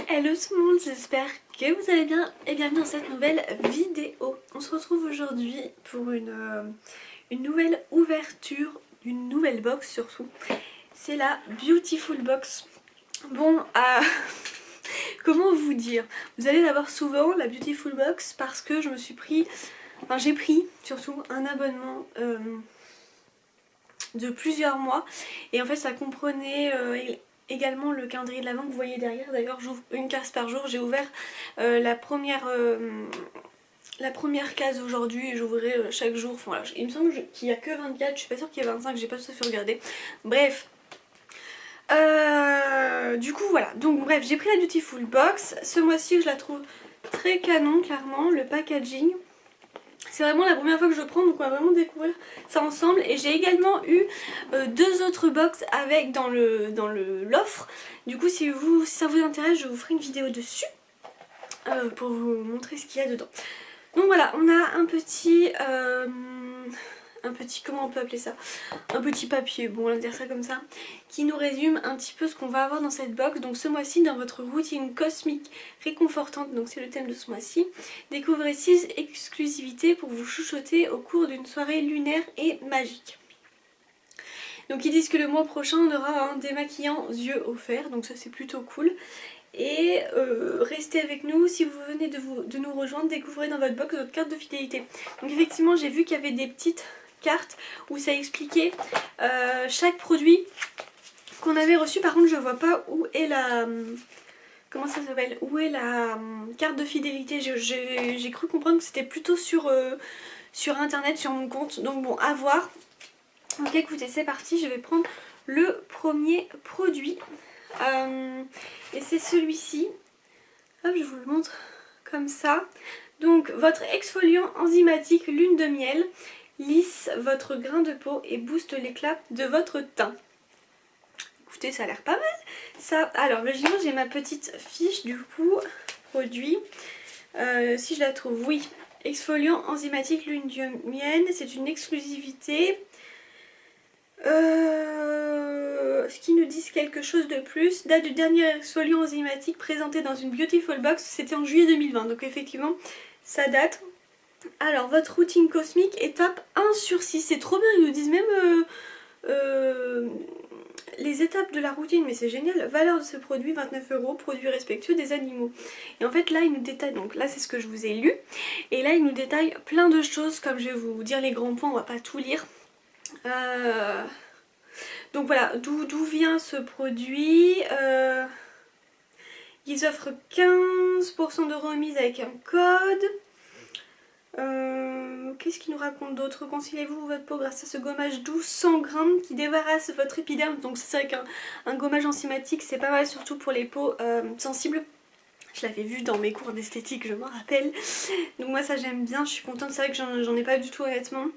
Hello tout le monde, j'espère que vous allez bien et bienvenue dans cette nouvelle vidéo. On se retrouve aujourd'hui pour une nouvelle ouverture, une nouvelle box surtout. C'est la Beautiful Box. Bon, comment vous dire? Vous allez l'avoir souvent, la Beautiful Box, parce que je me suis pris, enfin j'ai pris surtout un abonnement de plusieurs mois. Et en fait ça comprenait également le calendrier de l'Avent que vous voyez derrière. D'ailleurs j'ouvre une case par jour, j'ai ouvert la première case aujourd'hui et j'ouvrirai chaque jour. Enfin voilà, il me semble qu'il n'y a que 24, je suis pas sûre qu'il y ait 25, j'ai pas tout à fait regardé. Bref. Du coup voilà, donc bref, j'ai pris la Beautiful Box. Ce mois-ci je la trouve très canon, clairement, le packaging. C'est vraiment la première fois que je prends, donc on va vraiment découvrir ça ensemble. Et j'ai également eu deux autres box avec dans l'offre. Du coup si ça vous intéresse, je vous ferai une vidéo dessus pour vous montrer ce qu'il y a dedans. Donc voilà, on a un petit, comment on peut appeler ça? Un petit papier, bon on va dire ça comme ça, qui nous résume un petit peu ce qu'on va avoir dans cette box. Donc ce mois-ci, dans votre routine cosmique réconfortante, donc c'est le thème de ce mois-ci, découvrez 6 exclusivités pour vous chuchoter au cours d'une soirée lunaire et magique. Donc ils disent que le mois prochain on aura un démaquillant yeux offert, donc ça c'est plutôt cool. Et restez avec nous, si vous venez de nous rejoindre, découvrez dans votre box votre carte de fidélité. Donc effectivement j'ai vu qu'il y avait des petites cartes où ça expliquait chaque produit qu'on avait reçu. Par contre je vois pas où est la... comment ça s'appelle? Où est la carte de fidélité? J'ai cru comprendre que c'était plutôt sur internet, sur mon compte. Donc bon, à voir. Donc écoutez, c'est parti, je vais prendre le premier produit. Et c'est celui-ci. Hop, je vous le montre comme ça. Donc votre exfoliant enzymatique lune de miel lisse votre grain de peau et booste l'éclat de votre teint. Écoutez, ça a l'air pas mal ça. Alors logiquement j'ai ma petite fiche du coup produit. Si je la trouve, oui. Exfoliant enzymatique lune de miel, c'est une exclusivité. Ce qui nous disent quelque chose de plus. Date du dernier exfoliant enzymatique présenté dans une Beautiful Box, c'était en juillet 2020, donc effectivement ça date. Alors votre routine cosmique, étape 1 sur 6, c'est trop bien, ils nous disent même les étapes de la routine, mais c'est génial. Valeur de ce produit 29 €, produit respectueux des animaux. Et en fait là il nous détaille, donc là c'est ce que je vous ai lu, et là il nous détaille plein de choses, comme je vais vous dire les grands points, on va pas tout lire. Donc voilà, d'où vient ce produit. Ils offrent 15% de remise avec un code. Qu'est-ce qu'ils nous racontent d'autre? Réconciliez-vous votre peau grâce à ce gommage doux 100 grammes qui débarrasse votre épiderme. Donc c'est vrai qu'un gommage enzymatique c'est pas mal, surtout pour les peaux sensibles. Je l'avais vu dans mes cours d'esthétique, je m'en rappelle. Donc moi ça j'aime bien, je suis contente, c'est vrai que j'en ai pas du tout honnêtement.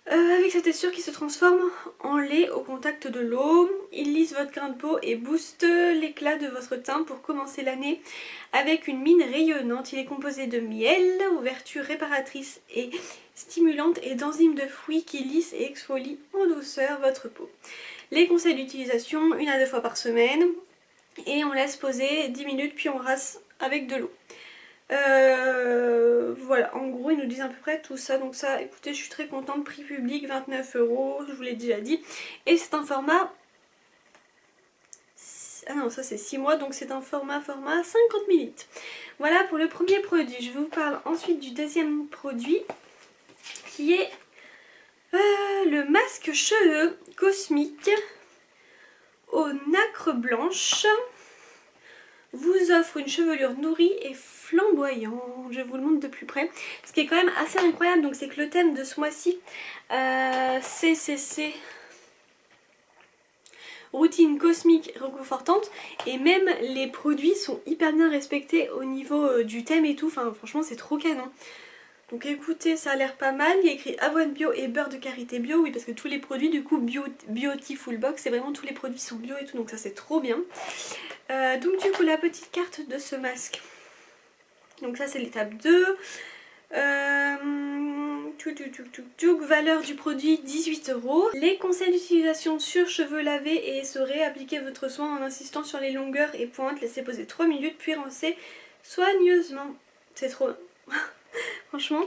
Avec cette texture qui se transforme en lait au contact de l'eau, il lisse votre grain de peau et booste l'éclat de votre teint pour commencer l'année avec une mine rayonnante. Il est composé de miel aux vertus réparatrices et stimulantes et d'enzymes de fruits qui lissent et exfolient en douceur votre peau. Les conseils d'utilisation, 1 à 2 fois par semaine, et on laisse poser 10 minutes puis on rince avec de l'eau. Voilà, en gros ils nous disent à peu près tout ça. Donc ça, écoutez, je suis très contente. Prix public 29 €, je vous l'ai déjà dit. Et c'est un format... ah non, ça c'est 6 mois, donc c'est un format 50 ml. Voilà pour le premier produit. Je vous parle ensuite du deuxième produit qui est le masque cheveux cosmique aux nacre blanche. Vous offre une chevelure nourrie et flamboyante. Je vous le montre de plus près. Ce qui est quand même assez incroyable, donc c'est que le thème de ce mois-ci, c'est routine cosmique réconfortante, et même les produits sont hyper bien respectés au niveau du thème et tout. Enfin franchement c'est trop canon. Donc écoutez, ça a l'air pas mal. Il y a écrit avoine bio et beurre de karité bio. Oui, parce que tous les produits du coup Beautiful Box, c'est vraiment tous les produits sont bio et tout, donc ça c'est trop bien. Donc du coup la petite carte de ce masque. Donc ça c'est l'étape 2. Valeur du produit 18 €. Les conseils d'utilisation sur cheveux lavés et essorés. Appliquez votre soin en insistant sur les longueurs et pointes. Laissez poser 3 minutes puis rincez soigneusement. C'est trop bien. Franchement,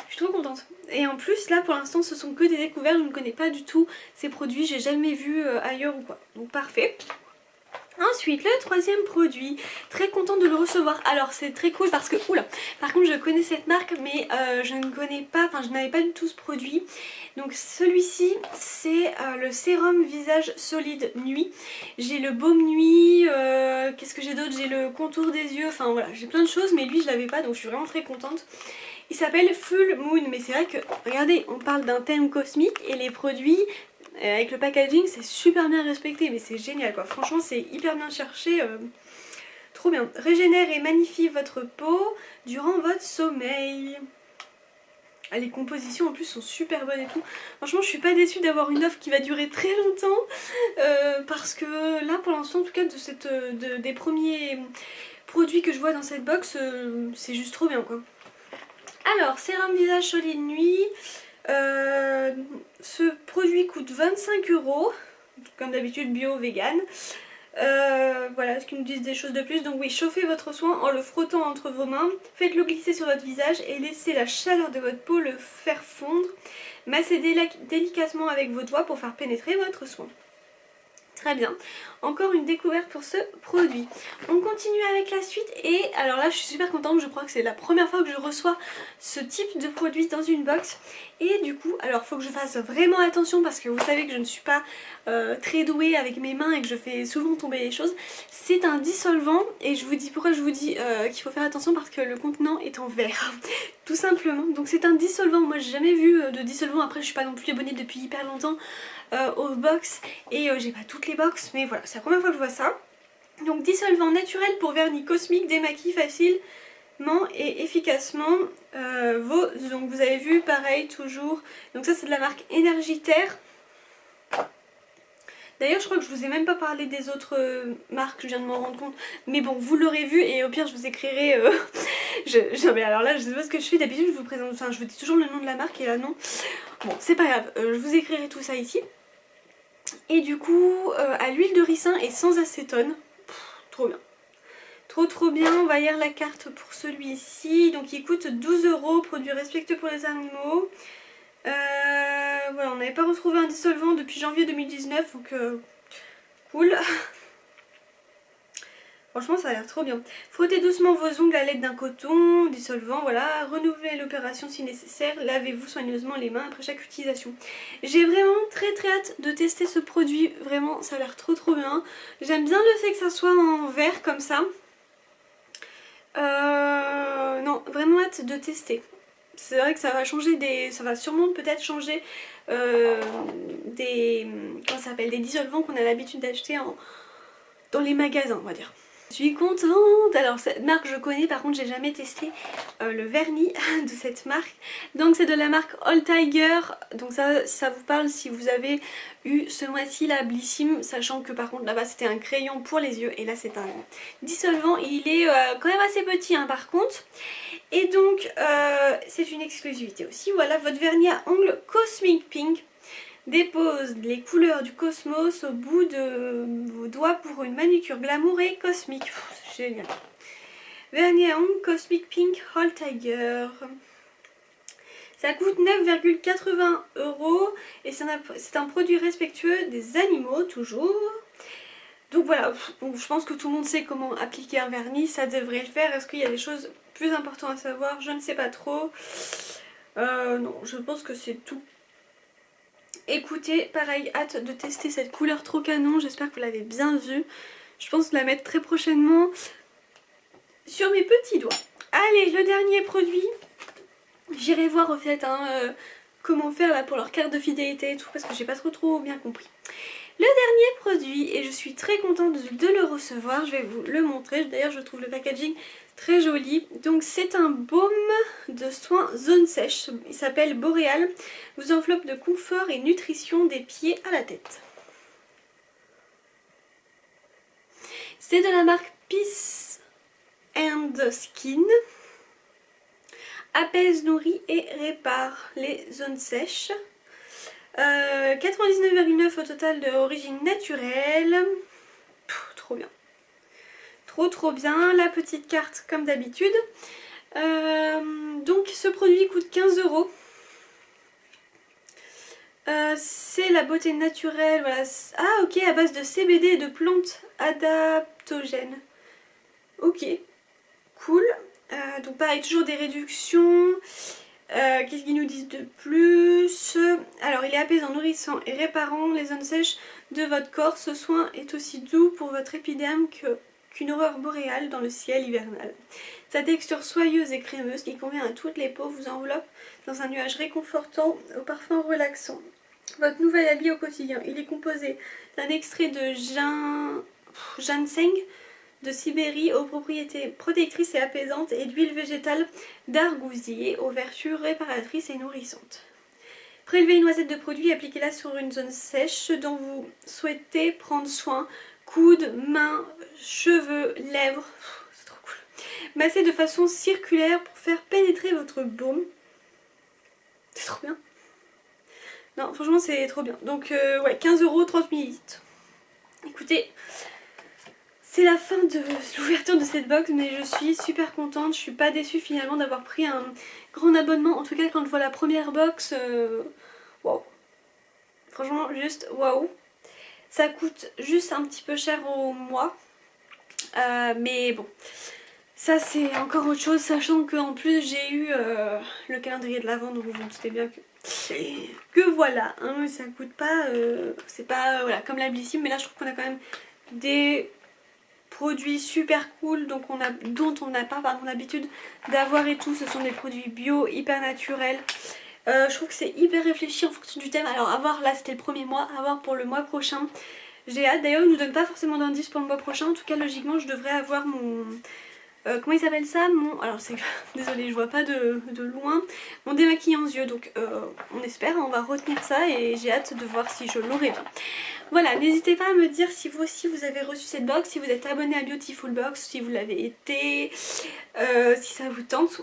je suis trop contente. Et en plus là pour l'instant ce sont que des découvertes. Je ne connais pas du tout ces produits. J'ai jamais vu ailleurs ou quoi. Donc parfait. Ensuite, le troisième produit, très contente de le recevoir. Alors c'est très cool parce que, oula, par contre je connais cette marque mais je ne connais pas, enfin je n'avais pas du tout ce produit. Donc celui-ci c'est le sérum visage solide nuit. J'ai le baume nuit, qu'est-ce que j'ai d'autre? J'ai le contour des yeux, enfin voilà, j'ai plein de choses mais lui je l'avais pas donc je suis vraiment très contente. Il s'appelle Full Moon mais c'est vrai que, regardez, on parle d'un thème cosmique et les produits... avec le packaging c'est super bien respecté mais c'est génial quoi, franchement c'est hyper bien cherché, trop bien. Régénère et magnifie votre peau durant votre sommeil. Ah, les compositions en plus sont super bonnes et tout. Franchement je suis pas déçue d'avoir une offre qui va durer très longtemps parce que là pour l'instant en tout cas des premiers produits que je vois dans cette box c'est juste trop bien quoi. Alors sérum visage solide nuit. Ce produit coûte 25 €, comme d'habitude bio vegan. Voilà, ce qu'ils nous disent des choses de plus. Donc oui, chauffez votre soin en le frottant entre vos mains, faites-le glisser sur votre visage et laissez la chaleur de votre peau le faire fondre. Massez délicatement avec vos doigts pour faire pénétrer votre soin. Très bien, encore une découverte pour ce produit. On continue avec la suite et alors là je suis super contente, je crois que c'est la première fois que je reçois ce type de produit dans une box. Et du coup, alors faut que je fasse vraiment attention parce que vous savez que je ne suis pas très douée avec mes mains et que je fais souvent tomber les choses. C'est un dissolvant et je vous dis pourquoi je vous dis qu'il faut faire attention parce que le contenant est en verre. Tout simplement, donc c'est un dissolvant, moi j'ai jamais vu de dissolvant, après je suis pas non plus abonnée depuis hyper longtemps aux box et j'ai pas toutes les box mais voilà c'est la première fois que je vois ça. Donc dissolvant naturel pour vernis cosmique, démaquille facilement et efficacement vos ongles. Vous avez vu pareil toujours, donc ça c'est de la marque Energiterre. D'ailleurs je crois que je vous ai même pas parlé des autres marques, je viens de m'en rendre compte. Mais bon vous l'aurez vu et au pire je vous écrirai non mais alors là je sais pas ce que je fais, d'habitude je vous présente, enfin je vous dis toujours le nom de la marque et là non. Bon c'est pas grave, je vous écrirai tout ça ici. Et du coup à l'huile de ricin et sans acétone. Trop bien. Trop bien, on va lire la carte pour celui-ci. Donc il coûte 12 €, produit respectueux pour les animaux. Voilà, on n'avait pas retrouvé un dissolvant depuis janvier 2019, donc cool. Franchement ça a l'air trop bien. Frottez doucement vos ongles à l'aide d'un coton dissolvant, voilà. Renouvelez l'opération si nécessaire. Lavez-vous soigneusement les mains après chaque utilisation. J'ai vraiment très hâte de tester ce produit. Vraiment ça a l'air trop bien. J'aime bien le fait que ça soit en verre comme ça. Non, vraiment hâte de tester. C'est vrai que ça va changer ça va sûrement peut-être changer comment ça s'appelle, des dissolvants qu'on a l'habitude d'acheter dans les magasins, on va dire. Je suis contente. Alors cette marque je connais, par contre j'ai jamais testé le vernis de cette marque. Donc c'est de la marque All Tiger. Donc ça vous parle si vous avez eu ce mois-ci la Blissim, sachant que par contre là-bas c'était un crayon pour les yeux et là c'est un dissolvant. Il est quand même assez petit hein, par contre. Et donc c'est une exclusivité aussi. Voilà votre vernis à ongles Cosmic Pink. Dépose les couleurs du cosmos au bout de vos doigts pour une manucure glamour et cosmique. C'est génial. Vernis à ongles Cosmic Pink All Tiger. Ça coûte 9,80 € et c'est un produit respectueux des animaux toujours. Donc voilà, donc je pense que tout le monde sait comment appliquer un vernis, ça devrait le faire. Est-ce qu'il y a des choses plus importantes à savoir? Je ne sais pas trop. Non, je pense que c'est tout. Écoutez, pareil, hâte de tester cette couleur trop canon, j'espère que vous l'avez bien vue. Je pense la mettre très prochainement sur mes petits doigts. Allez, le dernier produit, j'irai voir au fait comment faire là pour leur carte de fidélité et tout parce que j'ai pas trop bien compris. Le dernier produit, et je suis très contente de le recevoir, je vais vous le montrer, d'ailleurs je trouve le packaging très joli. Donc c'est un baume de soins zone sèche, il s'appelle Boréal, vous enveloppe de confort et nutrition des pieds à la tête. C'est de la marque Peace and Skin. apaise, nourrit et répare les zones sèches. 99,9 au total d'origine naturelle. Trop bien. Trop bien. La petite carte comme d'habitude. Donc ce produit coûte 15 €. C'est la beauté naturelle, voilà. Ah ok, à base de CBD et de plantes adaptogènes. Ok, cool. Donc pareil, toujours des réductions. Qu'est-ce qu'ils nous disent de plus? Alors il est apaisant, nourrissant et réparant les zones sèches de votre corps. Ce soin est aussi doux pour votre épiderme qu'une aurore boréale dans le ciel hivernal. Sa texture soyeuse et crémeuse qui convient à toutes les peaux vous enveloppe dans un nuage réconfortant au parfum relaxant. Votre nouvel habit au quotidien, il est composé d'un extrait de ginseng de Sibérie aux propriétés protectrices et apaisantes et d'huile végétale d'argousier aux vertus réparatrices et nourrissantes. Prélevez une noisette de produit et appliquez-la sur une zone sèche dont vous souhaitez prendre soin. Coudes, mains, cheveux, lèvres. C'est trop cool. Massez de façon circulaire pour faire pénétrer votre baume. C'est trop bien. Non, franchement, c'est trop bien. Donc, ouais, 15 €, 30 ml. Écoutez, c'est la fin de l'ouverture de cette box, mais je suis super contente. Je suis pas déçue finalement d'avoir pris un grand abonnement. En tout cas, quand je vois la première box, waouh. Franchement, juste waouh. Ça coûte juste un petit peu cher au mois. Mais bon, ça c'est encore autre chose, sachant qu'en plus j'ai eu le calendrier de l'Avent, donc vous vous doutez bien que voilà, hein, ça coûte pas, c'est pas voilà, comme la Blissim, mais là je trouve qu'on a quand même des produits super cool dont on n'a pas l'habitude d'avoir et tout. Ce sont des produits bio, hyper naturels. Je trouve que c'est hyper réfléchi en fonction du thème. Alors à voir, là c'était le premier mois, à voir pour le mois prochain. J'ai hâte, d'ailleurs ils ne nous donnent pas forcément d'indice pour le mois prochain. En tout cas logiquement je devrais avoir mon... comment il s'appelle ça? Alors c'est... Désolée, je vois pas de loin. Mon démaquillant yeux, donc on espère, on va retenir ça et j'ai hâte de voir si je l'aurai bien. Voilà, n'hésitez pas à me dire si vous aussi vous avez reçu cette box, si vous êtes abonné à Beautiful Box, si vous l'avez été, si ça vous tente.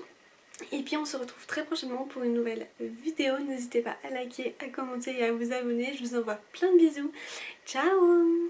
Et puis on se retrouve très prochainement pour une nouvelle vidéo. N'hésitez pas à liker, à commenter et à vous abonner. Je vous envoie plein de bisous. Ciao!